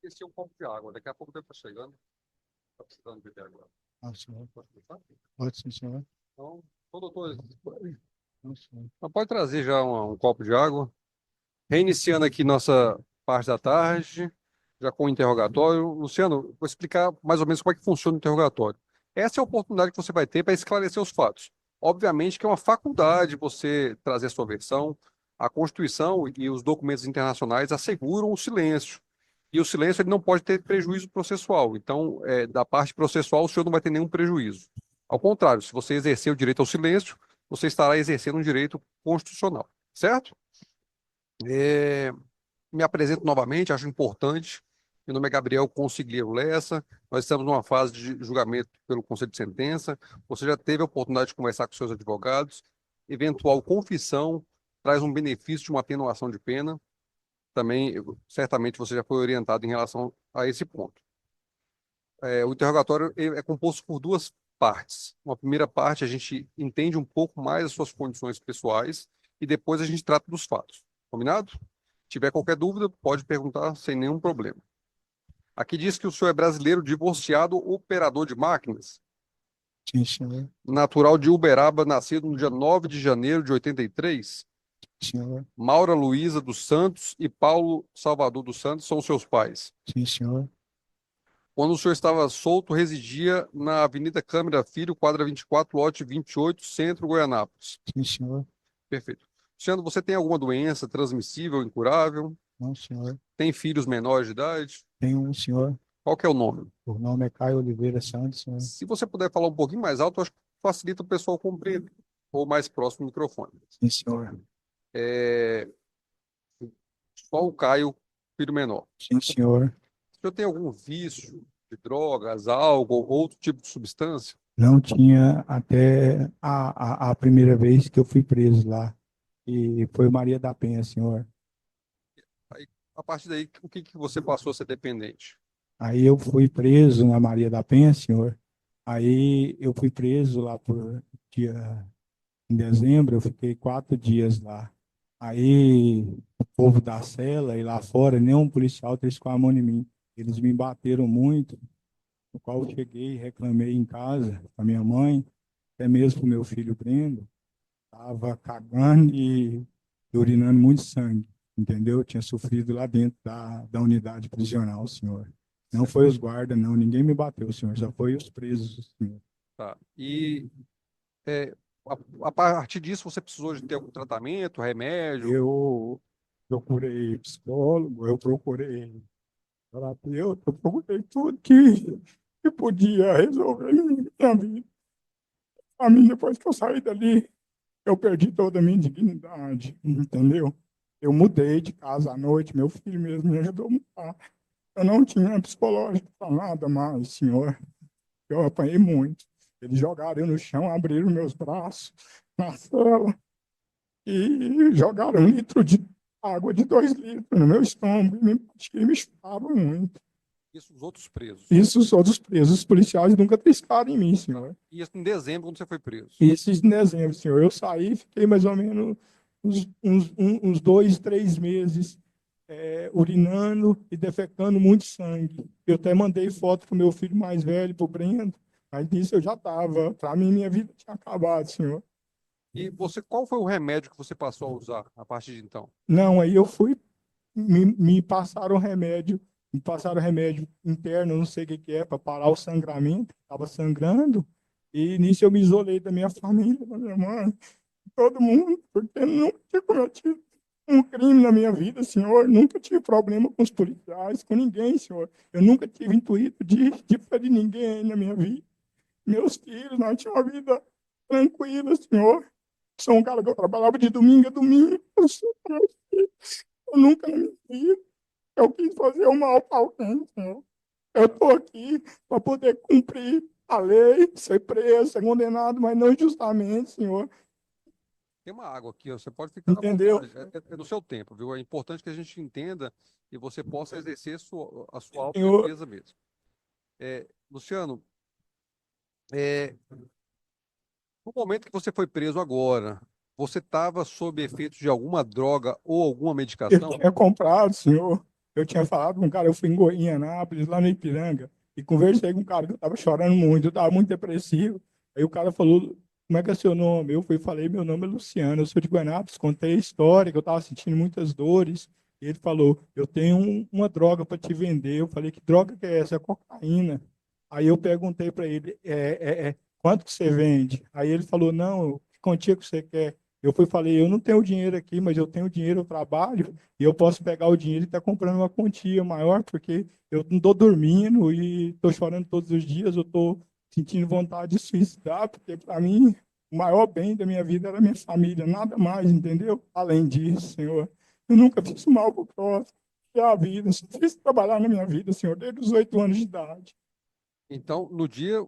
Esse é um copo de água. Daqui a pouco deve estar chegando. Está precisando beber agora. Senhor. Pode começar? Pode sim, senhor. Então, doutor, Senhor. pode trazer já um copo de água. Reiniciando aqui nossa parte da tarde, já com o interrogatório. Luciano, vou explicar mais ou menos como é que funciona o interrogatório. Essa é a oportunidade que você vai ter para esclarecer os fatos. Obviamente que é uma faculdade você trazer a sua versão. A Constituição e os documentos internacionais asseguram o silêncio. E o silêncio ele não pode ter prejuízo processual. Então, da parte processual, o senhor não vai ter nenhum prejuízo. Ao contrário, se você exercer o direito ao silêncio, você estará exercendo um direito constitucional, certo? É, Me apresento novamente, acho importante. Meu nome é Gabriel Consigliero Lessa. Nós estamos numa fase de julgamento pelo Conselho de Sentença. Você já teve a oportunidade de conversar com seus advogados. Eventual confissão traz um benefício de uma atenuação de pena. Também, certamente, você já foi orientado em relação a esse ponto. O interrogatório é composto por duas partes. Uma primeira parte, a gente entende um pouco mais as suas condições pessoais e depois a gente trata dos fatos. Combinado? Se tiver qualquer dúvida, pode perguntar sem nenhum problema. Aqui diz que o senhor é brasileiro, divorciado, operador de máquinas, Sim, senhor. natural de Uberaba, nascido no dia 9 de janeiro de 83. Senhor. Maura Luísa dos Santos e Paulo Salvador dos Santos são seus pais. Sim, senhor. Quando o senhor estava solto, residia na Avenida Câmara Filho, quadra 24, lote 28, Centro, Goianápolis. Sim, senhor. Perfeito. Luciano, você tem alguma doença transmissível, incurável? Não, senhor. Tem filhos menores de idade? Tem um senhor. Qual que é o nome? O nome é Caio Oliveira Santos, senhor. Se você puder falar um pouquinho mais alto, acho que facilita o pessoal compreender, ou mais próximo do microfone. Sim, senhor. É... Só o Caio, filho menor. Sim, senhor. O senhor tem algum vício de drogas, álcool ou outro tipo de substância? Não tinha até a primeira vez que eu fui preso lá. E foi Maria da Penha, senhor. Aí, a partir daí, o que que você passou a ser dependente? Aí eu fui preso na Maria da Penha, senhor. Aí eu fui preso lá por dia em dezembro, eu fiquei 4 dias lá. Aí o povo da cela e lá fora, nenhum policial triscou a mão em mim. Eles me bateram muito, no qual eu cheguei e reclamei em casa com a minha mãe, até mesmo com o meu filho Brendo, estava cagando e urinando muito sangue, entendeu? Eu tinha sofrido lá dentro da unidade prisional, senhor. Não foi os guardas, não, ninguém me bateu, senhor, só foi os presos, senhor. Tá. E é, a partir disso, você precisou de ter algum tratamento, remédio? Eu procurei psicólogo, eu procurei terapeuta, eu procurei tudo que podia resolver minha vida. A mim, depois que eu saí dali, eu perdi toda a minha dignidade, entendeu? Eu mudei de casa à noite, meu filho mesmo me ajudou a mudar. Eu não tinha psicológico para nada mais, senhor. Eu apanhei muito. Eles jogaram eu no chão, abriram meus braços na cela e jogaram 1 litro de água de 2 litros no meu estômago e me chutavam muito. Isso, os outros presos. Isso os outros presos, os policiais nunca triscaram em mim, senhor. E isso em dezembro, quando você foi preso. Isso em dezembro, senhor. Eu saí, fiquei mais ou menos uns 2, 3 meses urinando e defecando muito sangue. Eu até mandei foto pro meu filho mais velho, pro Brendo, mas nisso eu já estava. Para mim, minha vida tinha acabado, senhor. E você, qual foi o remédio que você passou a usar a partir de então? Não, aí eu fui, me passaram remédio, me passaram remédio interno, não sei o que que é, para parar o sangramento, estava sangrando, e nisso eu me isolei da minha família, da minha mãe, de todo mundo, porque eu nunca tinha cometido um crime na minha vida, senhor, nunca tive problema com os policiais, com ninguém, senhor, eu nunca tive intuito de ferir ninguém na minha vida. Meus filhos, nós tínhamos uma vida tranquila, senhor. Sou um cara que eu trabalhava de domingo a domingo. Eu nunca na minha vida eu quis fazer o mal para alguém, senhor. Eu estou aqui para poder cumprir a lei, ser preso, ser condenado, mas não injustamente, senhor. Tem uma água aqui, ó, você pode ficar à Entendeu? vontade. É do seu tempo, viu? É importante que a gente entenda e você possa exercer a sua Senhor, autodefesa mesmo. Luciano, é, no momento que você foi preso agora, você estava sob efeito de alguma droga ou alguma eu medicação? tinha comprado, senhor. eu tinha falado com um cara, eu fui em Goiânia, Anápolis, lá no Ipiranga, e conversei com um cara que eu tava chorando muito, eu tava muito depressivo. Aí o cara falou, como é que é seu nome? Eu fui e falei, meu nome é Luciano, eu sou de Guanápolis, contei a história, que eu tava sentindo muitas dores. E ele falou, eu tenho uma droga para te vender. Eu falei, que droga que é essa? É cocaína. Aí eu perguntei para ele, quanto que você vende? Aí ele falou, não, que quantia que você quer? Eu fui e falei, eu não tenho dinheiro aqui, mas eu tenho dinheiro, eu trabalho, e eu posso pegar o dinheiro e estar comprando uma quantia maior, porque eu não estou dormindo e estou chorando todos os dias, eu estou sentindo vontade de suicidar, porque para mim o maior bem da minha vida era a minha família, nada mais, entendeu? Além disso, Senhor, eu nunca fiz mal para o próximo, é a vida, só fiz trabalhar na minha vida, Senhor, desde os 8 anos de idade. Então, no dia,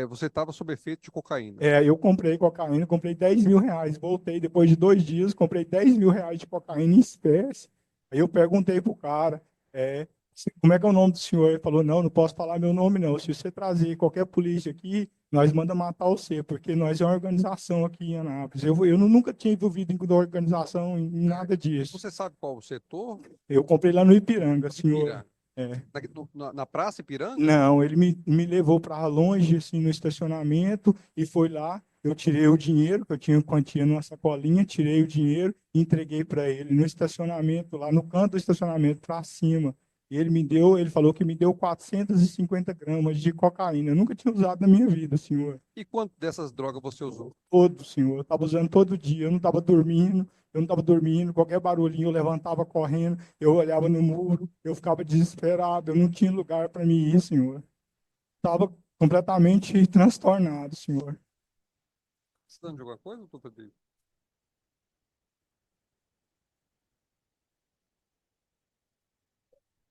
você estava sob efeito de cocaína. Eu comprei cocaína, comprei R$ 10.000. Voltei depois de 2 dias, comprei R$ 10.000 de cocaína em espécie. Aí eu perguntei pro cara, como é que é o nome do senhor? Ele falou, não, não posso falar meu nome, não. Se você trazer qualquer polícia aqui, nós manda matar você, porque nós é uma organização aqui em Anápolis. Eu nunca tinha envolvido em organização, em nada disso. Você sabe qual o setor? Eu comprei lá no Ipiranga, senhor. Ipiranga. É. Na Praça Ipiranga? Não, ele me levou para longe, assim, no estacionamento, e foi lá. Eu tirei o dinheiro, que eu tinha quantia numa sacolinha, tirei o dinheiro e entreguei para ele no estacionamento, lá no canto do estacionamento, para cima. E ele falou que me deu 450 gramas de cocaína. Eu nunca tinha usado na minha vida, senhor. E quanto dessas drogas você usou? Todo, senhor. Eu estava usando todo dia, eu não estava dormindo, qualquer barulhinho eu levantava correndo, eu olhava no muro, eu ficava desesperado, eu não tinha lugar para mim ir, senhor. Estava completamente transtornado, senhor. Precisando de alguma coisa, doutor Pedro?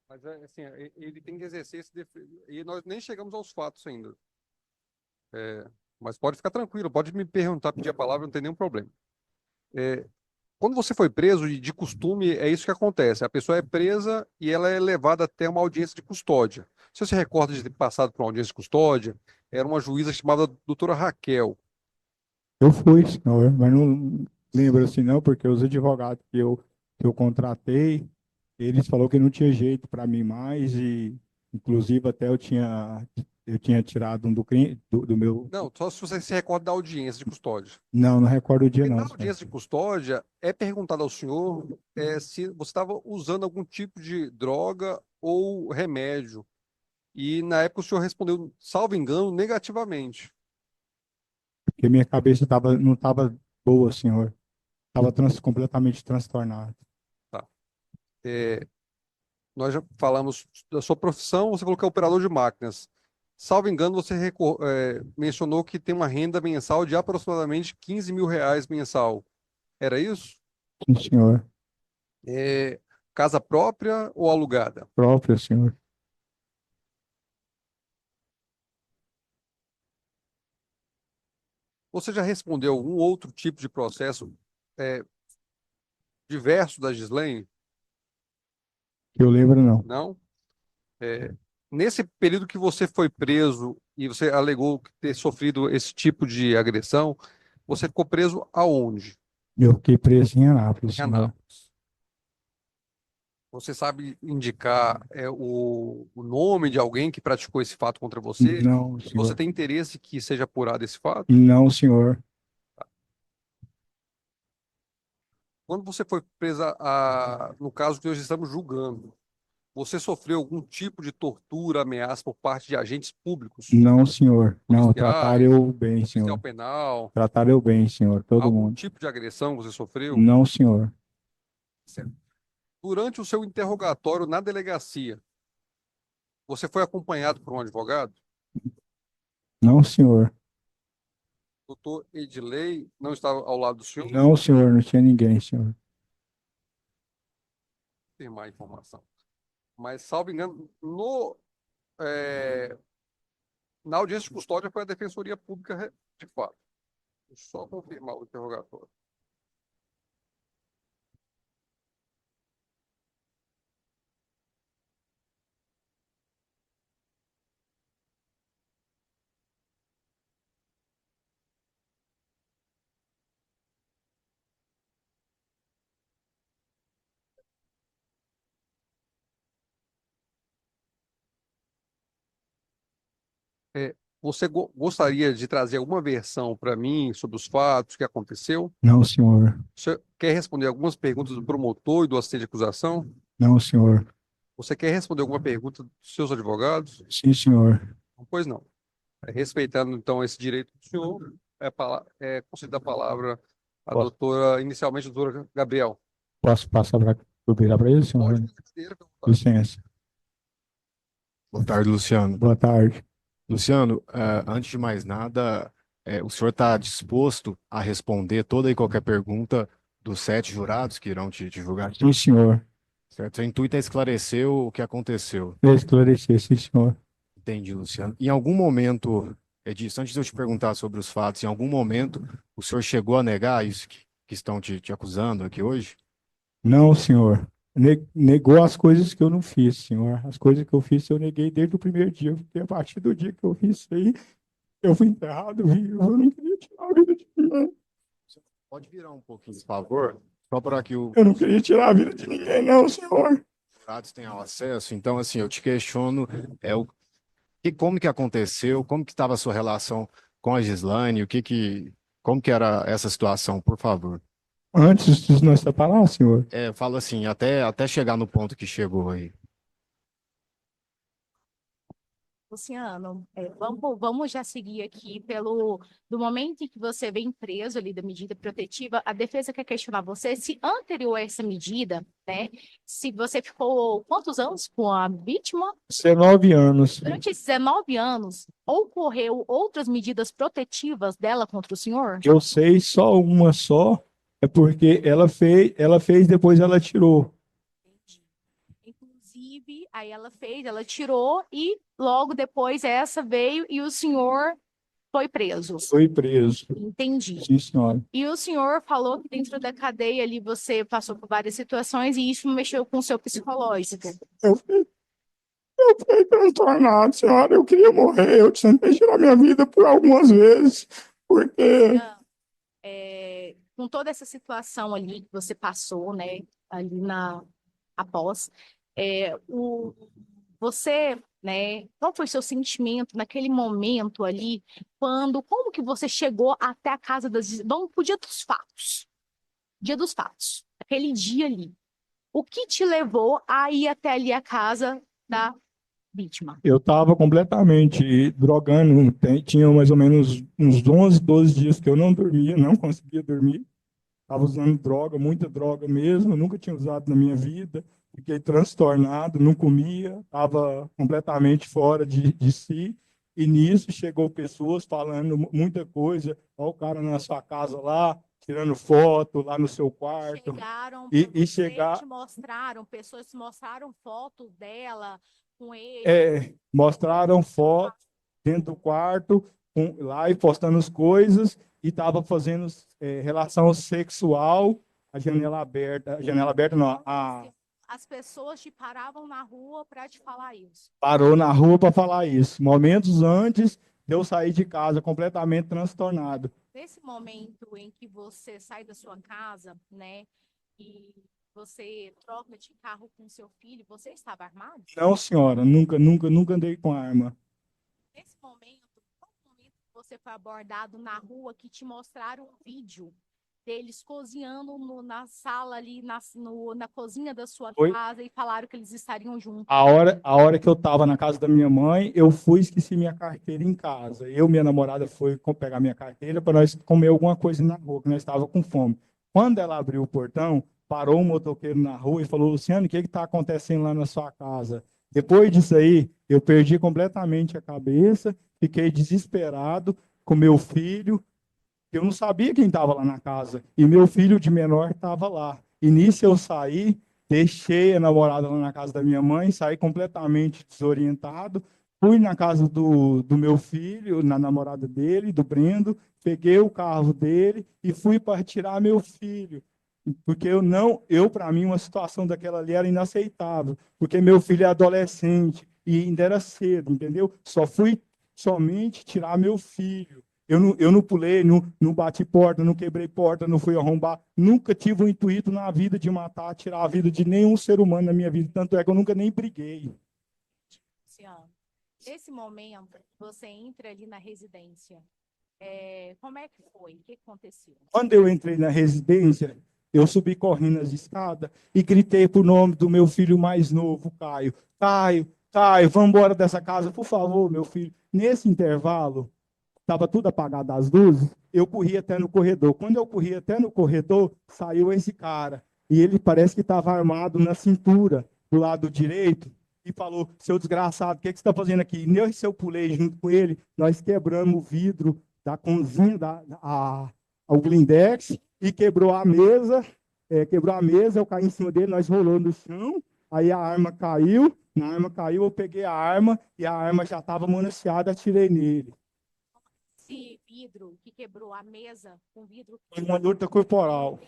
Mas, assim, ele tem que exercer esse defesa. E nós nem chegamos aos fatos ainda. É, mas pode ficar tranquilo, pode me perguntar, pedir a palavra, não tem nenhum problema. É, quando você foi preso, e de costume, é isso que acontece. A pessoa é presa e ela é levada até uma audiência de custódia. Você se recorda de ter passado por uma audiência de custódia? Era uma juíza chamada doutora Raquel. Eu fui, senhor, mas não lembro assim não, porque os advogados que eu contratei, eles falaram que não tinha jeito para mim mais e, inclusive, até eu tinha tirado um do meu... Não, só se você se recorda da audiência de custódia. Não, não recordo o dia Porque na não, senhor. audiência de custódia é perguntado ao senhor se você estava usando algum tipo de droga ou remédio. E na época o senhor respondeu, salvo engano, negativamente. Porque minha cabeça não estava boa, senhor. Estava completamente transtornado. Tá. É, nós já falamos da sua profissão, você falou que é operador de máquinas. Salvo engano, você mencionou que tem uma renda mensal de aproximadamente R$ 15.000 mensal. Era isso? Sim, senhor. É, casa própria ou alugada? Próprio, senhor. Você já respondeu algum outro tipo de processo é, diverso da Gislaine? Que eu lembro, não. Não? É, nesse período que você foi preso e você alegou ter sofrido esse tipo de agressão, você ficou preso aonde? Eu fiquei preso em Anápolis, Em senhor. Anápolis. Você sabe indicar o nome de alguém que praticou esse fato contra você? Não, E você senhor. tem interesse que seja apurado esse fato? Não, senhor. Quando você foi presa, no caso que hoje estamos julgando, você sofreu algum tipo de tortura, ameaça por parte de agentes públicos, Não, senhor. Não, trataram policiais, eu bem, policial senhor. penal? Trataram eu bem, senhor. Todo Algum mundo. tipo de agressão você sofreu? Não, senhor. Certo. Durante o seu interrogatório na delegacia, você foi acompanhado por um advogado? Não, senhor. Doutor Edilei não estava ao lado do senhor? Não, senhor. Não tinha ninguém, senhor. Confirmar a informação. Mas, salvo engano, é, na audiência de custódia foi a Defensoria Pública de fato. Deixa eu só confirmar o interrogatório. Você gostaria de trazer alguma versão para mim sobre os fatos que aconteceu? Não, senhor. Você quer responder algumas perguntas do promotor e do assistente de acusação? Não, senhor. Você quer responder alguma pergunta dos seus advogados? Sim, senhor. Pois não. Respeitando, então, esse direito do senhor, concedida a palavra à Posso, doutora, inicialmente, a doutora Gabriel. posso passar para ele, senhor? Pode fazer cadeira, fica à vontade. Licença. Boa tarde, Luciano. Boa tarde. Luciano, antes de mais nada, o senhor está disposto a responder toda e qualquer pergunta dos 7 jurados que irão te julgar? Sim, senhor. Certo? Seu intuito é esclarecer o que aconteceu. Esclarecer, sim, senhor. Entendi, Luciano. Em algum momento, Edson, antes de eu te perguntar sobre os fatos, em algum momento o senhor chegou a negar isso que estão te acusando aqui hoje? Não, senhor. Negou as coisas que eu não fiz, senhor. As coisas que eu fiz, eu neguei desde o primeiro dia. Porque a partir do dia que eu fiz isso aí, eu fui enterrado vivo. Eu não queria tirar a vida de ninguém. Pode virar um pouquinho, por favor, só para que os Eu não queria tirar a vida de ninguém, não, senhor. jurados tenham acesso. Então, assim, eu te questiono, como que aconteceu, como que estava a sua relação com a Gislane, como que era essa situação, por favor? Antes de nós falar, senhor. Fala assim, até chegar no ponto que chegou aí. Luciano, vamos já seguir aqui do momento em que você vem preso ali da medida protetiva, a defesa quer questionar você se anterior a essa medida, né, se você ficou quantos anos com a vítima? 19 anos. Durante esses 19 anos, ocorreu outras medidas protetivas dela contra o senhor? Eu sei só uma só, é porque ela fez, depois ela tirou. Inclusive, aí ela tirou e logo depois essa veio e o senhor foi preso. Foi preso. Entendi. Sim, senhora. E o senhor falou que dentro da cadeia ali você passou por várias situações e isso mexeu com o seu psicológico. Eu fiquei transtornado, senhora. Eu queria morrer. Eu tentei tirar minha vida por algumas vezes, porque Com toda essa situação ali que você passou, né, ali após, você, né, qual foi o seu sentimento naquele momento ali, como que você chegou até a casa vamos pro dia dos fatos, aquele dia ali, o que te levou a ir até ali a casa da vítima? eu estava completamente drogando. Tinha mais ou menos uns 11, 12 dias que eu não dormia, não conseguia dormir. Estava usando droga, muita droga mesmo. Nunca tinha usado na minha vida. Fiquei transtornado, não comia, estava completamente fora de si. E nisso chegou pessoas falando muita coisa. Olha o cara na sua casa lá, tirando foto lá no seu quarto. Chegaram E pra você, chegar, pessoas te mostraram fotos dela com ele. mostraram foto dentro do quarto, lá e postando as coisas, e estava fazendo relação sexual, a janela aberta não, As pessoas te paravam na rua para te falar isso. parou na rua para falar isso. Momentos antes de eu sair de casa completamente transtornado. Nesse momento em que você sai da sua casa, né, e você troca de carro com seu filho, você estava armado? Não, senhora, nunca andei com arma. Nesse momento, qual momento que você foi abordado na rua que te mostraram um vídeo deles cozinhando na sala ali, na cozinha da sua casa e falaram que eles estariam juntos? A hora que eu estava na casa da minha mãe, eu fui e esqueci minha carteira em casa. Eu e minha namorada foi pegar minha carteira para nós comer alguma coisa na rua, que nós estávamos com fome. Quando ela abriu o portão, parou um motoqueiro na rua e falou: Luciano, o que está acontecendo lá na sua casa? Depois disso aí, eu perdi completamente a cabeça, fiquei desesperado com meu filho. Eu não sabia quem estava lá na casa. E meu filho de menor estava lá. E nisso eu saí, deixei a namorada lá na casa da minha mãe, saí completamente desorientado. Fui na casa do meu filho, na namorada dele, do Brendo, peguei o carro dele e fui para tirar meu filho. Porque para mim, uma situação daquela ali era inaceitável. Porque meu filho é adolescente e ainda era cedo, entendeu? Só fui somente tirar meu filho. Eu não pulei, não bati porta, não quebrei porta, não fui arrombar. Nunca tive o intuito na vida de matar, tirar a vida de nenhum ser humano na minha vida. Tanto é que eu nunca nem briguei. Luciano, Nesse momento, você entra ali na residência. Como é que foi? O que aconteceu? Quando eu entrei na residência, eu subi correndo as escadas e gritei pro nome do meu filho mais novo, Caio. Caio, Caio, vamos embora dessa casa, por favor, meu filho. Nesse intervalo, estava tudo apagado as luzes, eu corri até no corredor. Quando eu corri até no corredor, saiu esse cara. E ele parece que estava armado na cintura, do lado direito, e falou: seu desgraçado, o que você está fazendo aqui? E nesse eu pulei junto com ele, nós quebramos o vidro da cozinha, o blindex, e quebrou a mesa, eu caí em cima dele, nós rolamos no chão, aí a arma caiu, na arma caiu, eu peguei a arma, e a arma já estava manuseada, atirei nele. Esse vidro que quebrou a mesa com vidro. Foi uma luta corporal.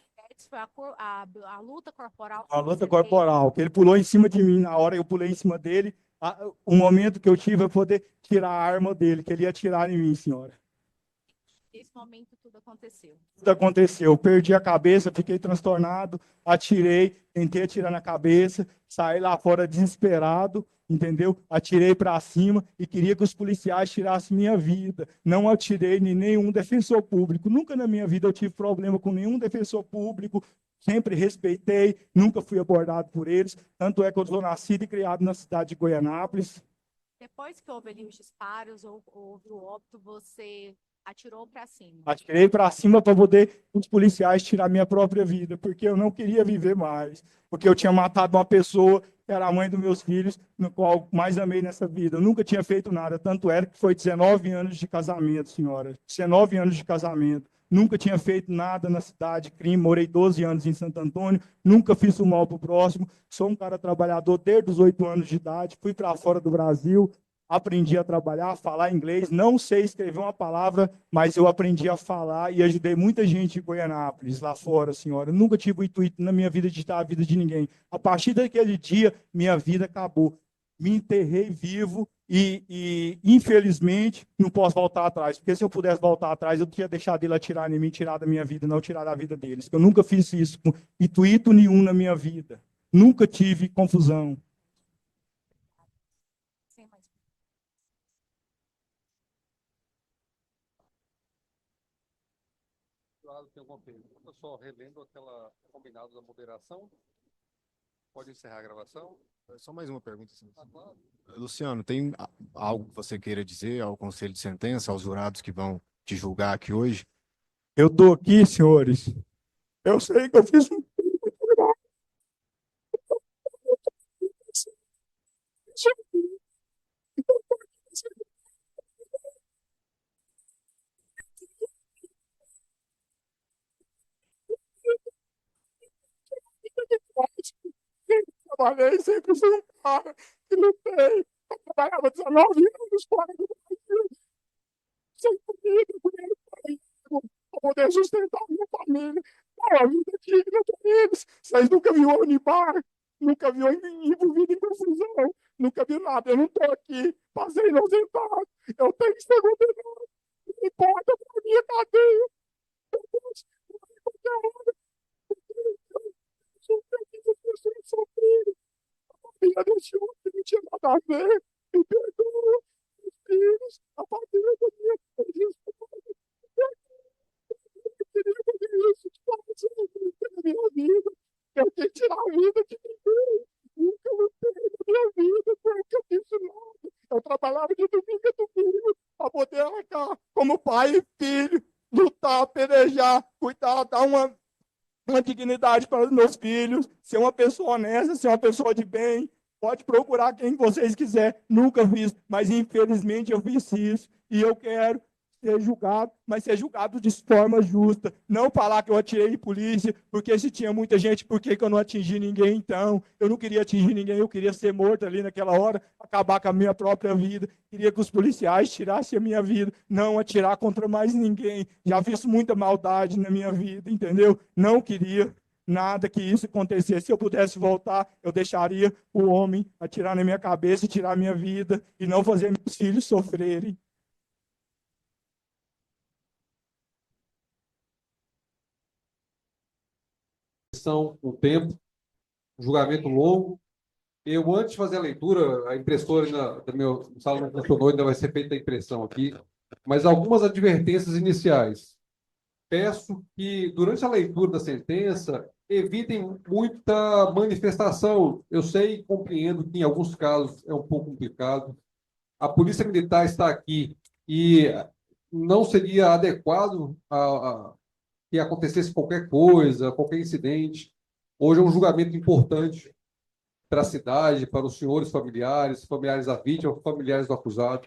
Foi a luta corporal. Uma luta Você corporal. Que ele pulou em cima de mim. Na hora eu pulei em cima dele. O momento que eu tive é poder tirar a arma dele, que ele ia atirar em mim, senhora. Nesse momento tudo aconteceu. Tudo aconteceu. Eu perdi a cabeça, fiquei transtornado, atirei, tentei atirar na cabeça, saí lá fora desesperado, entendeu? Atirei para cima e queria que os policiais tirassem minha vida. Não atirei em nenhum defensor público. Nunca na minha vida eu tive problema com nenhum defensor público. Sempre respeitei, nunca fui abordado por eles. Tanto é que eu sou nascido e criado na cidade de Goianápolis. Depois que houve ali os disparos, ou houve o óbito, você atirou para cima. Atirei para cima para poder os policiais tirar minha própria vida, porque eu não queria viver mais, porque eu tinha matado uma pessoa que era a mãe dos meus filhos, no qual mais amei nessa vida. Eu nunca tinha feito nada, tanto era que foi 19 anos de casamento, senhora. 19 anos de casamento. Nunca tinha feito nada na cidade, crime. Morei 12 anos em Santo Antônio, nunca fiz o mal para o próximo. Sou um cara trabalhador desde os 8 anos de idade, fui para fora do Brasil, aprendi a trabalhar, a falar inglês, não sei escrever uma palavra, mas eu aprendi a falar e ajudei muita gente em Goianápolis, lá fora, senhora. Eu nunca tive o intuito na minha vida de ditar a vida de ninguém. A partir daquele dia, minha vida acabou. Me enterrei vivo e infelizmente, não posso voltar atrás, porque se eu pudesse voltar atrás, eu tinha deixado ele atirar em mim, tirar da minha vida, não tirar da vida deles. Eu nunca fiz isso com intuito nenhum na minha vida. Nunca tive confusão. Sem mais. Tem alguma pergunta? Só relendo aquela combinado da moderação. Pode encerrar a gravação. Só mais uma pergunta. Claro. Luciano, tem algo que você queira dizer ao Conselho de Sentença, aos jurados que vão te julgar aqui hoje? Eu estou aqui, senhores. Eu sei que eu fiz um trabalhei, sempre fui um cara que lutei. Eu trabalhava 19 anos fora do Brasil, sem comida, comendo para poder sustentar minha família. Dar uma vida digna para eles. Vocês nunca viram em bar, nunca viram envolvido em confusão, nunca viu nada. Eu não estou aqui, passei inocentado. Eu tenho que ser condenado. Não importa para minha cadeia. Eu posso, qualquer hora, eu sofrer. Filha desse homem que não tinha nada a ver, me perdoa, meus filhos, a partir da minha eu queria fazer isso, na minha vida. Eu tenho que tirar a vida de ninguém. Nunca lutei na minha vida, nunca fiz nada. Eu trabalhava de domingo a domingo para poder arrancar como pai e filho, lutar, pelejar, cuidar, dar uma dignidade para os meus filhos, ser uma pessoa honesta, ser uma pessoa de bem. Pode procurar quem vocês quiser. Nunca fiz, mas infelizmente eu fiz isso. E eu quero ser julgado, mas ser julgado de forma justa. Não falar que eu atirei em polícia, porque se tinha muita gente, por que eu não atingi ninguém então? Eu não queria atingir ninguém, eu queria ser morto ali naquela hora, acabar com a minha própria vida. Queria que os policiais tirassem a minha vida, não atirar contra mais ninguém. Já fiz muita maldade na minha vida, entendeu? Não queria nada que isso acontecesse. Se eu pudesse voltar, eu deixaria o homem atirar na minha cabeça e tirar a minha vida e não fazer meus filhos sofrerem. São o tempo, julgamento longo, Eu, antes de fazer a leitura, a impressora ainda, da meu sala não funcionou, ainda vai ser feita a impressão aqui, mas algumas advertências iniciais. Peço que, durante a leitura da sentença, evitem muita manifestação. Eu sei e compreendo que, em alguns casos, é um pouco complicado. A Polícia Militar está aqui e não seria adequado que acontecesse qualquer coisa, qualquer incidente. Hoje é um julgamento importante para a cidade, para os senhores familiares, familiares da vítima, familiares do acusado.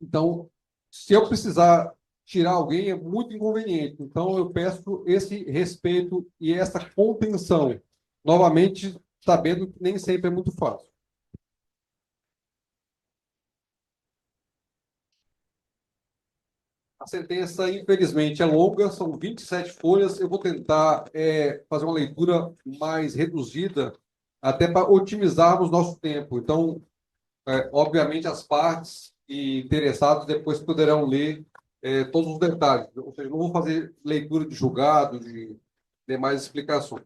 Então, se eu precisar tirar alguém, é muito inconveniente. Então, eu peço esse respeito e essa contenção. Novamente, sabendo que nem sempre é muito fácil. A sentença, infelizmente, é longa, são 27 folhas. Eu vou tentar fazer uma leitura mais reduzida, até para otimizarmos nosso tempo. Então, obviamente, as partes e interessados depois poderão ler todos os detalhes. Ou seja, não vou fazer leitura de julgado, de demais explicações.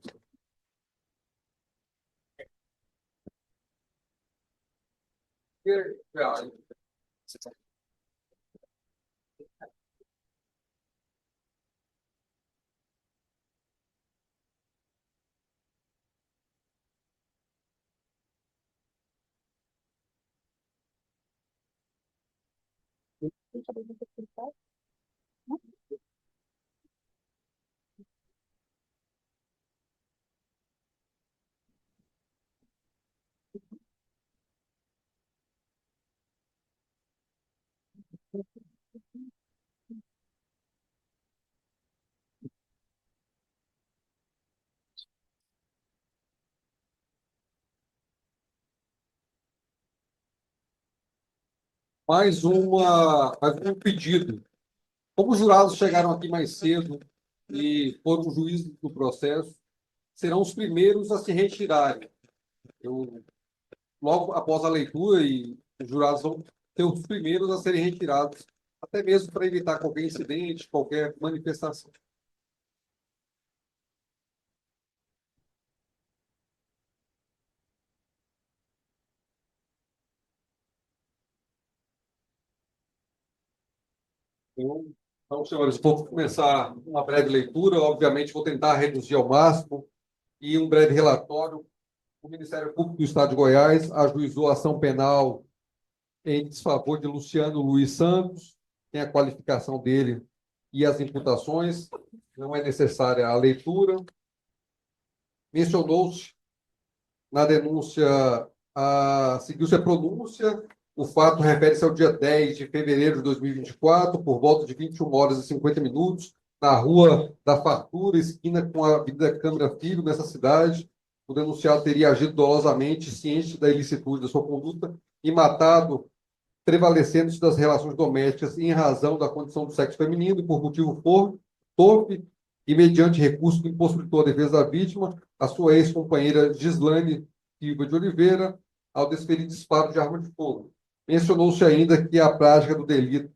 Mais um pedido. Como os jurados chegaram aqui mais cedo e foram juízes do processo, serão os primeiros a se retirarem. Logo após a leitura, e os jurados vão ser os primeiros a serem retirados, até mesmo para evitar qualquer incidente, qualquer manifestação. Então, senhores, vou começar uma breve leitura. Obviamente, vou tentar reduzir ao máximo e um breve relatório. O Ministério Público do Estado de Goiás ajuizou a ação penal em desfavor de Luciano Luiz Santos, tem a qualificação dele e as imputações, não é necessária a leitura. Mencionou-se na denúncia, seguiu-se a pronúncia, o fato refere-se ao dia 10 de fevereiro de 2024, por volta de 21 horas e 50 minutos, na Rua da Fartura, esquina com a Avenida Câmara Filho, nessa cidade. O denunciado teria agido dolosamente, ciente da ilicitude da sua conduta, e matado, prevalecendo-se das relações domésticas em razão da condição do sexo feminino e por motivo torpe e mediante recurso que impossibilitou a defesa da vítima, a sua ex-companheira Gislane Silva de Oliveira, ao desferir disparo de arma de fogo. Mencionou-se ainda que a prática do delito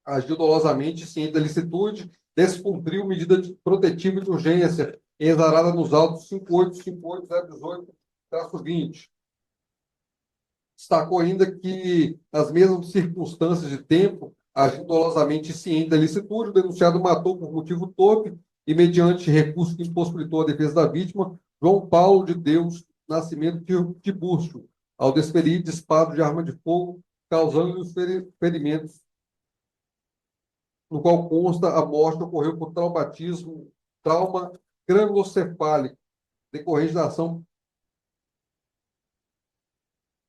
agiu dolosamente, ciente da licitude, descumpriu medida protetiva de urgência exarada nos autos 5858018-20. Destacou ainda que, nas mesmas circunstâncias de tempo, agindo dolosamente ciente da licitude, o denunciado matou por motivo torpe e, mediante recurso que impossibilitou a defesa da vítima, João Paulo de Deus Nascimento Tibúrcio, ao desferir disparo de arma de fogo, causando-lhe os ferimentos, no qual consta a morte ocorreu por traumatismo, trauma cranulocefálico, decorrente da ação.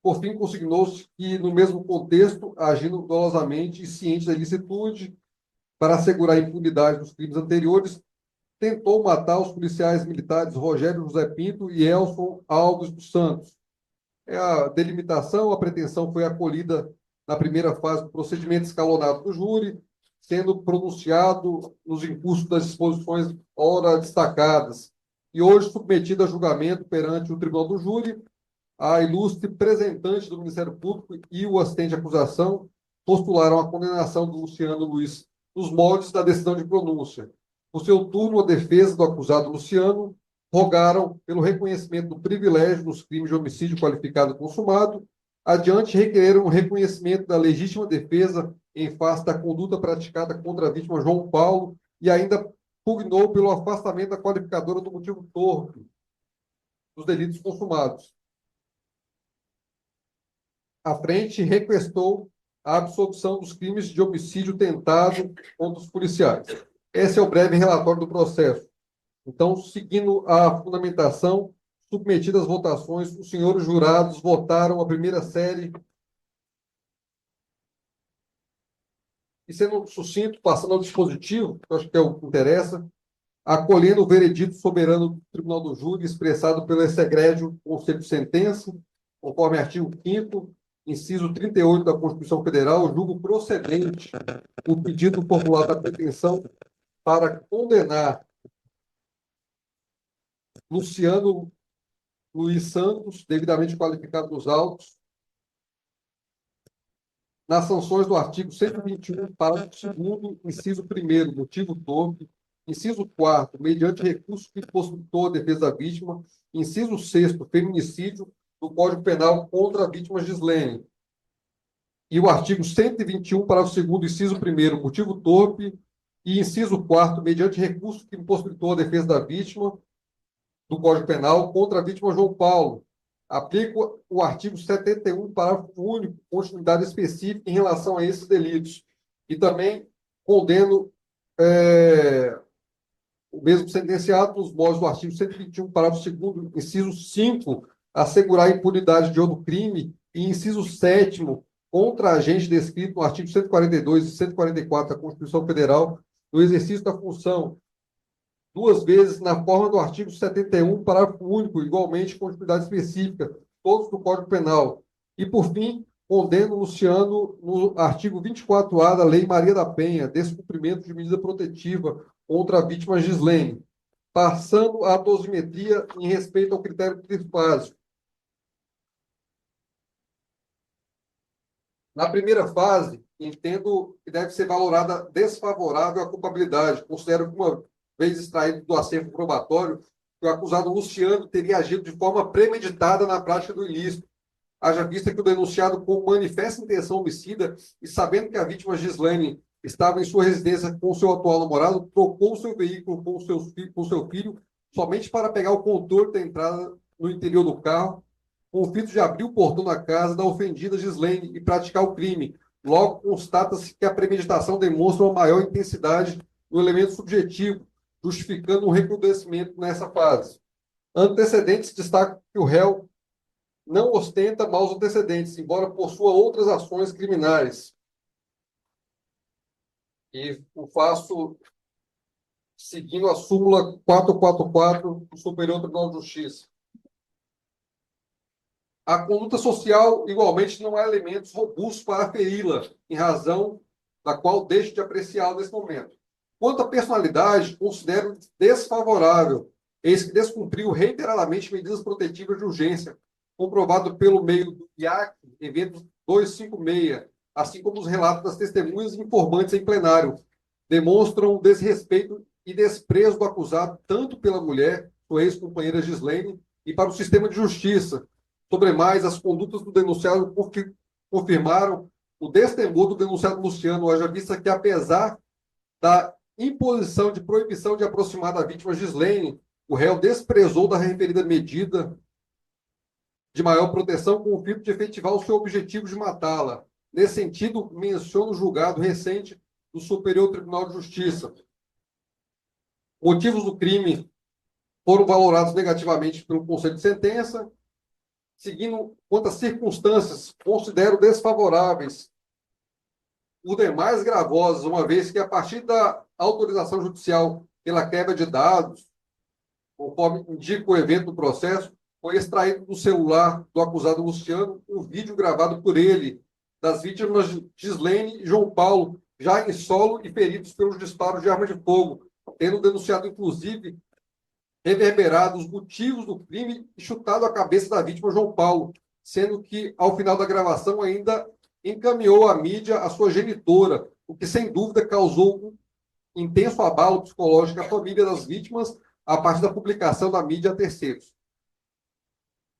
Por fim, consignou-se que, no mesmo contexto, agindo dolosamente e ciente da ilicitude, para assegurar a impunidade dos crimes anteriores, tentou matar os policiais militares Rogério José Pinto e Elson Alves dos Santos. A delimitação, a pretensão foi acolhida na primeira fase do procedimento escalonado do júri, sendo pronunciado nos incursos das disposições ora destacadas, e hoje submetida a julgamento perante o Tribunal do Júri. A ilustre representante do Ministério Público e o assistente de acusação postularam a condenação do Luciano Luiz nos moldes da decisão de pronúncia. Por seu turno, a defesa do acusado Luciano rogaram pelo reconhecimento do privilégio dos crimes de homicídio qualificado consumado. Adiante, requereram o reconhecimento da legítima defesa em face da conduta praticada contra a vítima João Paulo e ainda pugnou pelo afastamento da qualificadora do motivo torpe dos delitos consumados. A frente requestou a absolvição dos crimes de homicídio tentado contra os policiais. Esse é o breve relatório do processo. Então, seguindo a fundamentação, submetida às votações, os senhores jurados votaram a primeira série. E sendo sucinto, passando ao dispositivo, que eu acho que é o que interessa, acolhendo o veredito soberano do Tribunal do Júri, expressado pelo exegrégio Conselho de Sentença, conforme artigo 5º, inciso 38 da Constituição Federal, julgo procedente o pedido popular da pretensão para condenar Luciano Luiz Santos, devidamente qualificado nos autos, nas sanções do artigo 121, parágrafo 2º, inciso 1º, motivo torpe, inciso 4º, mediante recurso que possibilitou a defesa da vítima, inciso 6º, feminicídio do Código Penal contra a vítima Gislene. E o artigo 121, parágrafo 2º, inciso 1º, motivo torpe, e inciso 4º, mediante recurso que possibilitou a defesa da vítima do Código Penal contra a vítima João Paulo. Aplico o artigo 71, parágrafo único, continuidade específica em relação a esses delitos. E também condeno o mesmo sentenciado nos moldes do artigo 121, parágrafo 2º, inciso 5, assegurar a impunidade de outro crime, e inciso 7º, contra agente descrito no artigo 142 e 144 da Constituição Federal, no exercício da função, duas vezes na forma do artigo 71, parágrafo único, igualmente continuidade específica, todos do Código Penal. E, por fim, condeno Luciano no artigo 24A da Lei Maria da Penha, descumprimento de medida protetiva contra a vítima Gislene, passando à dosimetria em respeito ao critério trifásico. Na primeira fase, entendo que deve ser valorada desfavorável à culpabilidade. Considero que, uma vez extraído do acervo probatório, que o acusado Luciano teria agido de forma premeditada na prática do ilícito, haja vista que o denunciado, com manifesta intenção homicida e sabendo que a vítima Gislene estava em sua residência com seu atual namorado, trocou seu veículo com seu filho somente para pegar o controle da entrada no interior do carro, com o fito de abrir o portão da casa da ofendida Gislene e praticar o crime. Logo, constata-se que a premeditação demonstra uma maior intensidade no elemento subjetivo, justificando um recrudescimento nessa fase. Antecedentes destacam que o réu não ostenta maus antecedentes, embora possua outras ações criminais. E o faço seguindo a súmula 444 do Superior Tribunal de Justiça. A conduta social, igualmente, não há elementos robustos para aferi-la, em razão da qual deixo de apreciá-la nesse momento. Quanto à personalidade, considero desfavorável, eis que descumpriu reiteradamente medidas protetivas de urgência, comprovado pelo meio do IAC, evento 256, assim como os relatos das testemunhas e informantes em plenário, demonstram desrespeito e desprezo do acusado tanto pela mulher, sua ex-companheira Gislene, e para o sistema de justiça. Sobremais, as condutas do denunciado confirmaram o destemor do denunciado Luciano, haja vista que, apesar da imposição de proibição de aproximar da vítima Gislene, o réu desprezou da referida medida de maior proteção com o fim de efetivar o seu objetivo de matá-la. Nesse sentido, menciono o julgado recente do Superior Tribunal de Justiça. Motivos do crime foram valorados negativamente pelo Conselho de Sentença. Seguindo quanto às circunstâncias, considero desfavoráveis por demais gravosas, uma vez que, a partir da autorização judicial pela quebra de dados, conforme indica o evento do processo, foi extraído do celular do acusado Luciano um vídeo gravado por ele das vítimas Gislene e João Paulo, já em solo e feridos pelos disparos de arma de fogo, tendo denunciado, inclusive, reverberado os motivos do crime e chutado a cabeça da vítima João Paulo, sendo que, ao final da gravação, ainda encaminhou à mídia a sua genitora, o que, sem dúvida, causou um intenso abalo psicológico à família das vítimas, a partir da publicação da mídia a terceiros.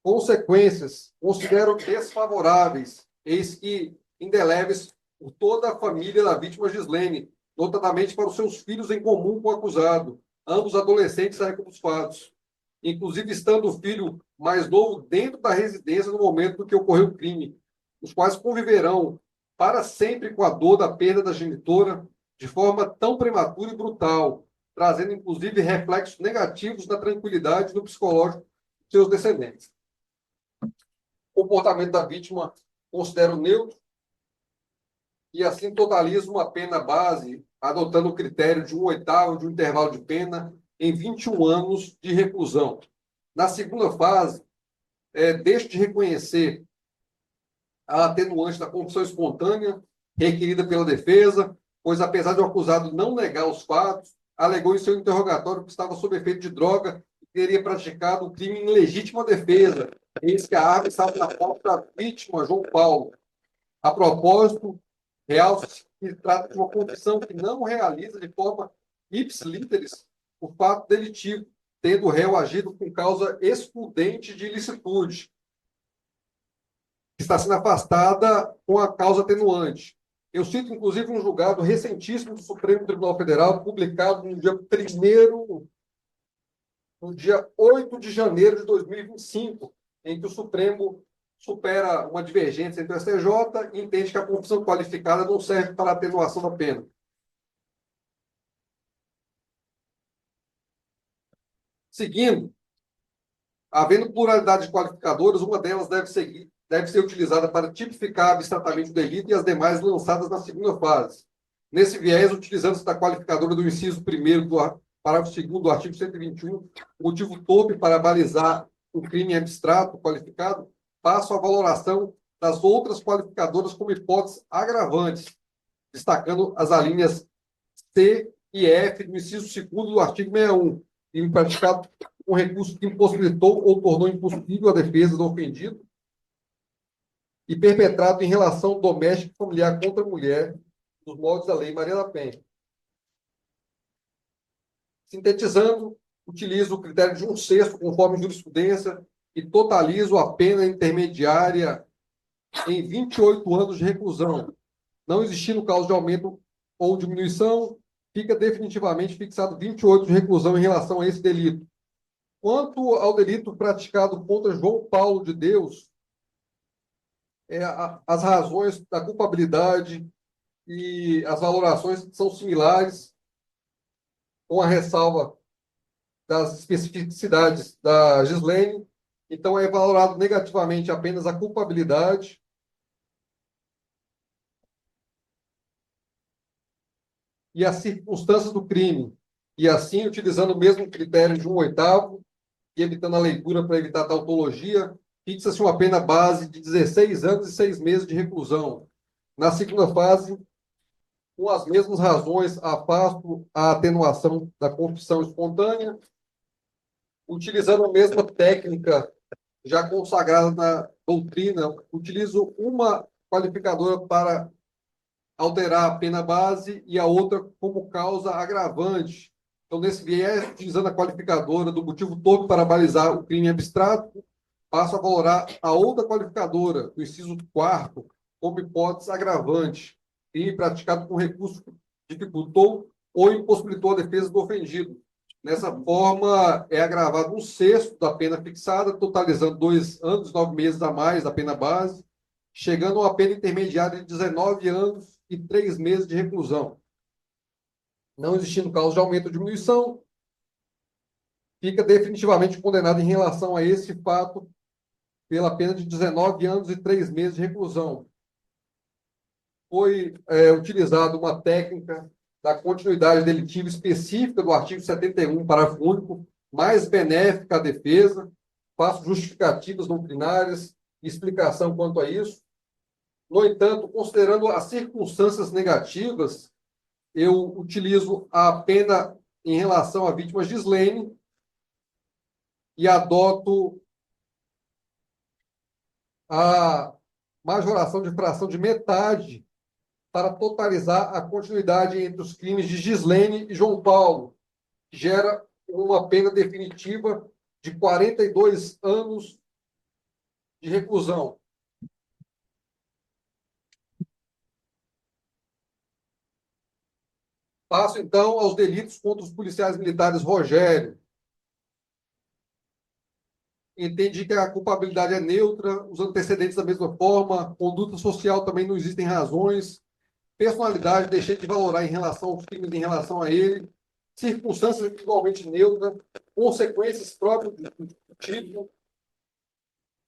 Consequências considero desfavoráveis, eis que indeléveis por toda a família da vítima Gislene, notadamente para os seus filhos em comum com o acusado, ambos adolescentes da época dos fatos, inclusive estando o filho mais novo dentro da residência no momento em que ocorreu o crime, os quais conviverão para sempre com a dor da perda da genitora de forma tão prematura e brutal, trazendo inclusive reflexos negativos na tranquilidade e no psicológico de seus descendentes. O comportamento da vítima considero neutro e assim totalizo uma pena base, adotando o critério de 1/8 de um intervalo de pena em 21 anos de reclusão. Na segunda fase, deixo de reconhecer a atenuante da confissão espontânea requerida pela defesa, pois, apesar de o acusado não negar os fatos, alegou em seu interrogatório que estava sob efeito de droga e teria praticado o crime em legítima defesa, eis que a arma estava na posse da vítima, João Paulo. A propósito, realça-se que trata de uma confissão que não realiza de forma ipsis literis o fato delitivo, tendo o réu agido com causa excludente de ilicitude, que está sendo afastada com a causa atenuante. Eu cito, inclusive, um julgado recentíssimo do Supremo Tribunal Federal, publicado no dia 8 de janeiro de 2025, em que o Supremo supera uma divergência entre o STJ e entende que a confissão qualificada não serve para a atenuação da pena. Seguindo, havendo pluralidade de qualificadoras, uma delas deve ser utilizada para tipificar abstratamente o delito e as demais lançadas na segunda fase. Nesse viés, utilizando-se da qualificadora do inciso 1º do parágrafo 2º do artigo 121, o motivo tope para balizar o crime abstrato qualificado, passo à valoração das outras qualificadoras como hipóteses agravantes, destacando as alíneas C e F do inciso 2º do artigo 61, crime praticado com recurso que impossibilitou ou tornou impossível a defesa do ofendido e perpetrado em relação doméstica e familiar contra a mulher, nos moldes da Lei Maria da Penha. Sintetizando, utilizo o critério de 1/6, conforme jurisprudência, e totalizo a pena intermediária em 28 anos de reclusão. Não existindo causa de aumento ou diminuição, fica definitivamente fixado 28 de reclusão em relação a esse delito. Quanto ao delito praticado contra João Paulo de Deus, as razões da culpabilidade e as valorações são similares, com a ressalva das especificidades da Gislene. Então, é valorado negativamente apenas a culpabilidade e as circunstâncias do crime. E assim, utilizando o mesmo critério de 1/8 e evitando a leitura para evitar a tautologia, fixa-se uma pena base de 16 anos e 6 meses de reclusão. Na segunda fase, com as mesmas razões, afasto a atenuação da confissão espontânea, utilizando a mesma técnica já consagrada na doutrina, utilizo uma qualificadora para alterar a pena base e a outra como causa agravante. Então, nesse viés, utilizando a qualificadora do motivo todo para balizar o crime abstrato, passo a valorar a outra qualificadora, do inciso 4º, como hipótese agravante, crime praticado com recurso que dificultou ou impossibilitou a defesa do ofendido. Nessa forma, é agravado 1/6 da pena fixada, totalizando 2 anos e 9 meses a mais da pena base, chegando a uma pena intermediária de 19 anos e 3 meses de reclusão. Não existindo causa de aumento ou diminuição, fica definitivamente condenado em relação a esse fato pela pena de 19 anos e 3 meses de reclusão. Foi utilizada uma técnica da continuidade delitiva específica do artigo 71, parágrafo único, mais benéfica à defesa, faço justificativas doutrinárias e explicação quanto a isso. No entanto, considerando as circunstâncias negativas, eu utilizo a pena em relação à vítima Gislene e adoto a majoração de fração de metade para totalizar a continuidade entre os crimes de Gislene e João Paulo, que gera uma pena definitiva de 42 anos de reclusão. Passo, então, aos delitos contra os policiais militares Rogério. Entendi que a culpabilidade é neutra, os antecedentes da mesma forma, conduta social também não existem razões, personalidade deixei de valorar em relação aos crimes em relação a ele, circunstâncias igualmente neutras, consequências próprias do tipo.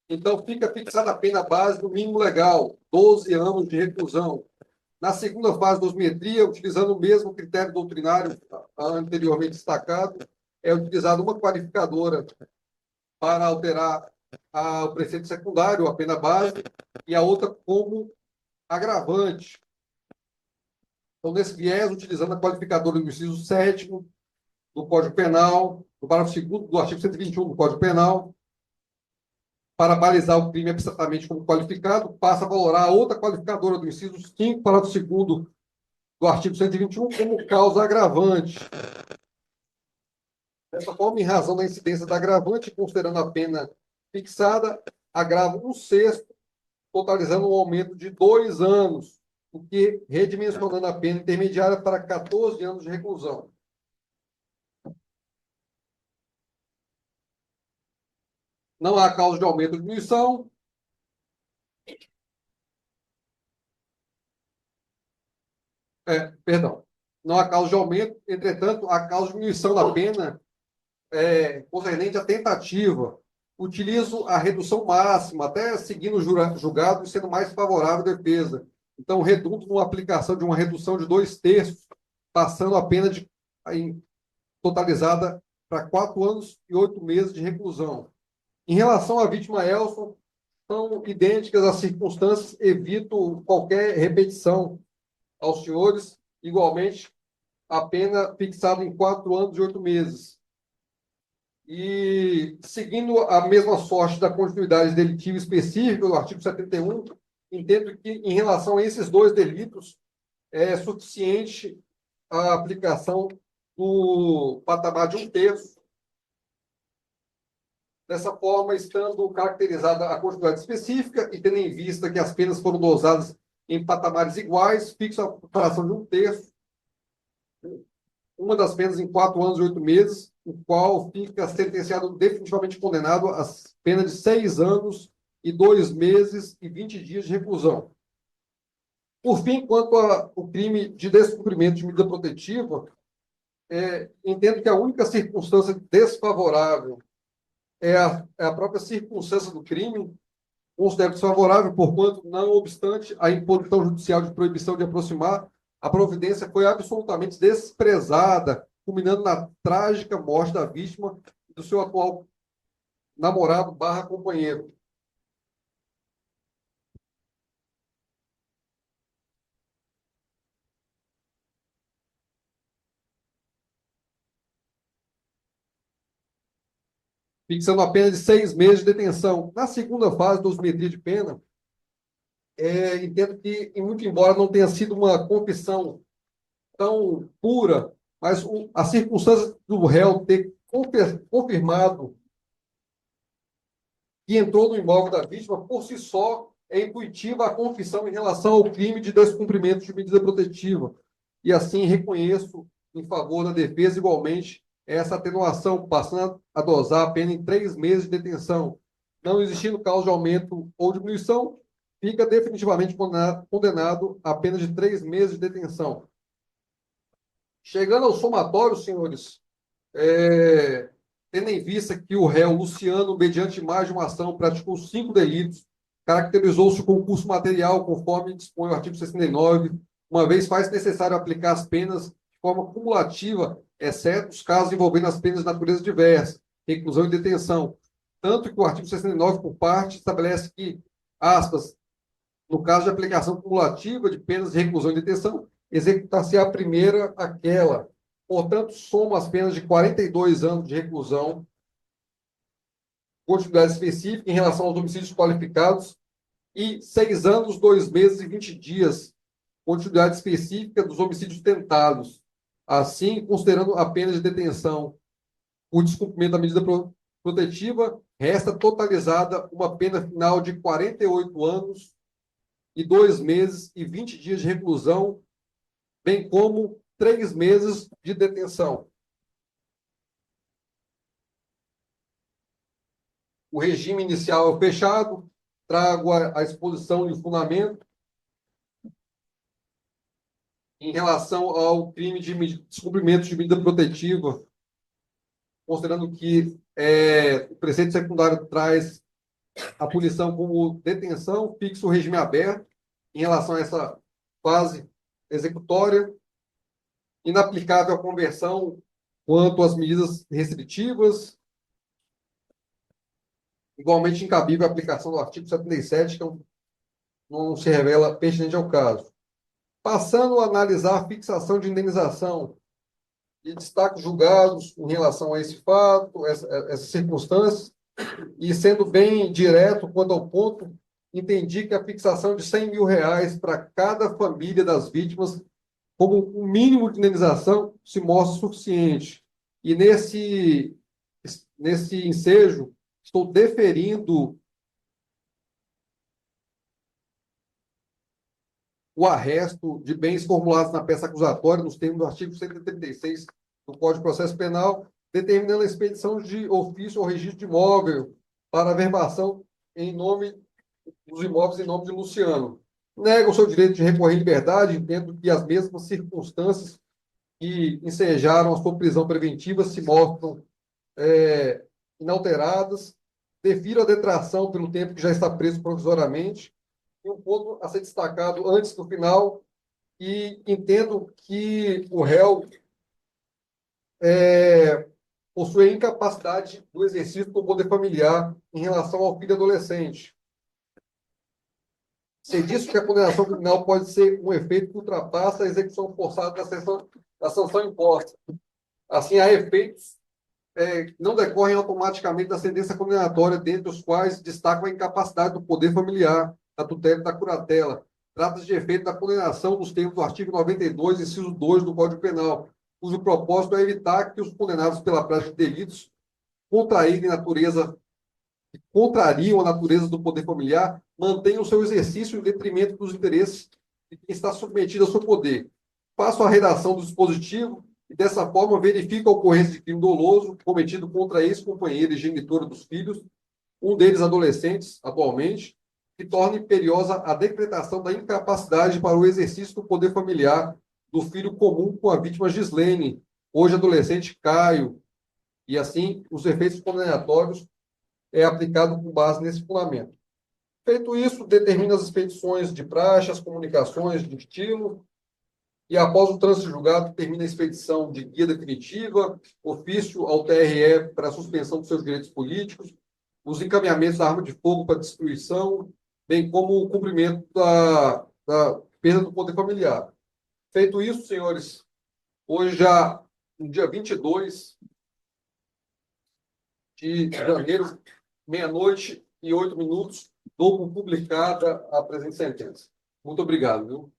Então, fica fixada a pena base do mínimo legal, 12 anos de reclusão. Na segunda fase da dosimetria, utilizando o mesmo critério doutrinário anteriormente destacado, é utilizada uma qualificadora para alterar o preceito secundário, a pena base, e a outra como agravante. Então, nesse viés, utilizando a qualificadora do inciso 7º do Código Penal, do parágrafo 2º do artigo 121 do Código Penal, para balizar o crime abstratamente como qualificado, passa a valorar a outra qualificadora do inciso 5, parágrafo 2º do artigo 121 como causa agravante. Dessa forma, em razão da incidência da agravante, considerando a pena fixada, agrava 1/6, totalizando um aumento de 2 anos, o que redimensionando a pena intermediária para 14 anos de reclusão. Não há causa de aumento ou diminuição. Perdão. Não há causa de aumento, entretanto, há causa de diminuição da pena concernente à tentativa. Utilizo a redução máxima, até seguindo o julgado e sendo mais favorável à defesa. Então, reduzo numa aplicação de uma redução de 2/3, passando a pena totalizada para 4 anos e 8 meses de reclusão. Em relação à vítima Elson, são idênticas as circunstâncias, evito qualquer repetição aos senhores, igualmente, a pena fixada em 4 anos e 8 meses. E, seguindo a mesma sorte da continuidade delitiva específica do artigo 71, entendo que, em relação a esses dois delitos, é suficiente a aplicação do patamar de 1/3. Dessa forma, estando caracterizada a continuidade específica e tendo em vista que as penas foram dosadas em patamares iguais, fixo a comparação de 1/3, uma das penas em 4 anos e 8 meses, o qual fica sentenciado definitivamente condenado a pena de 6 anos e 2 meses e 20 dias de reclusão. Por fim, quanto ao crime de descumprimento de medida protetiva, entendo que a única circunstância desfavorável é a própria circunstância do crime. Considero desfavorável, porquanto, não obstante a imposição judicial de proibição de aproximar, a providência foi absolutamente desprezada, culminando na trágica morte da vítima e do seu atual namorado/companheiro. Fixando a pena de 6 meses de detenção. Na segunda fase da dosimetria de pena, entendo que, muito embora não tenha sido uma confissão tão pura, mas a circunstância do réu ter confirmado que entrou no imóvel da vítima, por si só, é intuitiva a confissão em relação ao crime de descumprimento de medida protetiva. E assim reconheço, em favor da defesa, igualmente, essa atenuação, passando a dosar a pena em 3 meses de detenção. Não existindo causa de aumento ou diminuição, fica definitivamente condenado a pena de 3 meses de detenção. Chegando ao somatório, senhores, tendo em vista que o réu Luciano, mediante mais de uma ação, praticou 5 delitos, caracterizou-se o concurso material, conforme dispõe o artigo 69, uma vez faz necessário aplicar as penas de forma cumulativa, exceto os casos envolvendo as penas de natureza diversa, reclusão e detenção. Tanto que o artigo 69, por parte, estabelece que, aspas, no caso de aplicação cumulativa de penas de reclusão e detenção, executar-se a primeira aquela. Portanto, soma as penas de 42 anos de reclusão, continuidade específica em relação aos homicídios qualificados, e 6 anos, 2 meses e 20 dias, continuidade específica dos homicídios tentados. Assim, considerando a pena de detenção por descumprimento da medida protetiva, resta totalizada uma pena final de 48 anos e 2 meses e 20 dias de reclusão, bem como 3 meses de detenção. O regime inicial é fechado, trago a exposição e o fundamento em relação ao crime de descumprimento de medida protetiva, considerando que o preceito secundário traz a punição como detenção, fixa o regime aberto em relação a essa fase executória, inaplicável a conversão quanto às medidas restritivas, igualmente incabível a aplicação do artigo 77, que não se revela pertinente ao caso. Passando a analisar a fixação de indenização, e destaco julgados em relação a esse fato, essas circunstâncias, e sendo bem direto quanto ao ponto, entendi que a fixação de R$ 100 mil para cada família das vítimas, como um mínimo de indenização, se mostra suficiente. E nesse ensejo, estou deferindo o arresto de bens formulados na peça acusatória, nos termos do artigo 136 do Código de Processo Penal, determinando a expedição de ofício ao registro de imóvel para averbação em nome dos imóveis em nome de Luciano. Nega o seu direito de recorrer em liberdade, entendo que as mesmas circunstâncias que ensejaram a sua prisão preventiva se mostram inalteradas. Defiro a detração pelo tempo que já está preso provisoriamente. E um ponto a ser destacado antes do final, e entendo que o réu possui incapacidade do exercício do poder familiar em relação ao filho adolescente. Se diz que a condenação criminal pode ser um efeito que ultrapassa a execução forçada da sanção imposta. Assim, há efeitos que não decorrem automaticamente da sentença condenatória, dentre os quais destacam a incapacidade do poder familiar, da tutela e da curatela. Trata-se de efeito da condenação nos termos do artigo 92, inciso 2 do Código Penal, cujo propósito é evitar que os condenados pela prática de delitos contrariam a natureza do poder familiar, mantenham o seu exercício em detrimento dos interesses de quem está submetido ao seu poder. Faço a redação do dispositivo e, dessa forma, verifico a ocorrência de crime doloso cometido contra ex-companheira e genitora dos filhos, um deles adolescentes, atualmente, que torna imperiosa a decretação da incapacidade para o exercício do poder familiar do filho comum com a vítima Gislene, hoje adolescente Caio, e assim os efeitos condenatórios aplicado com base nesse fundamento. Feito isso, determina as expedições de praxe, as comunicações de estilo, e após o trânsito julgado, termina a expedição de guia definitiva, ofício ao TRE para a suspensão dos seus direitos políticos, os encaminhamentos da arma de fogo para destruição, bem como o cumprimento da perda do poder familiar. Feito isso, senhores, hoje já, no dia 22 de janeiro, 00h08, dou por publicada a presente sentença. Muito obrigado, viu?